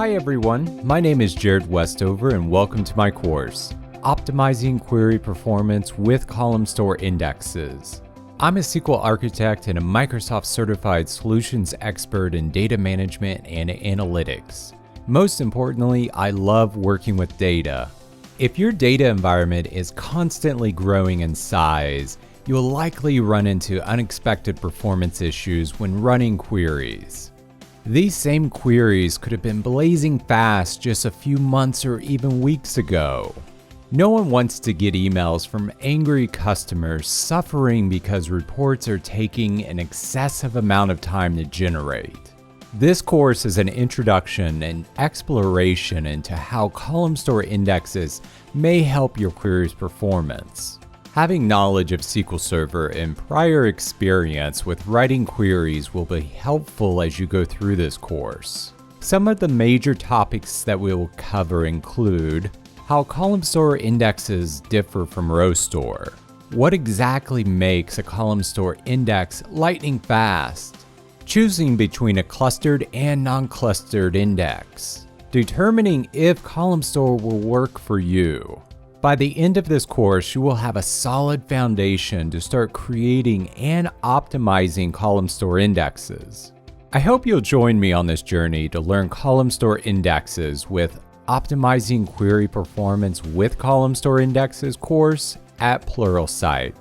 Hi everyone, my name is Jared Westover and welcome to my course, Optimizing Query Performance with Columnstore Indexes. I'm a SQL architect and a Microsoft certified solutions expert in data management and analytics. Most importantly, I love working with data. If your data environment is constantly growing in size, you will likely run into unexpected performance issues when running queries. These same queries could have been blazing fast just a few months or even weeks ago. No one wants to get emails from angry customers suffering because reports are taking an excessive amount of time to generate. This course is an introduction and exploration into how Columnstore Indexes may help your query's performance. Having knowledge of SQL Server and prior experience with writing queries will be helpful as you go through this course. Some of the major topics that we will cover include how Columnstore indexes differ from rowstore, what exactly makes a Columnstore index lightning fast, choosing between a clustered and non-clustered index, determining if Columnstore will work for you. By the end of this course, you will have a solid foundation to start creating and optimizing Columnstore indexes. I hope you'll join me on this journey to learn Columnstore indexes with Optimizing Query Performance with Columnstore Indexes course at Pluralsight.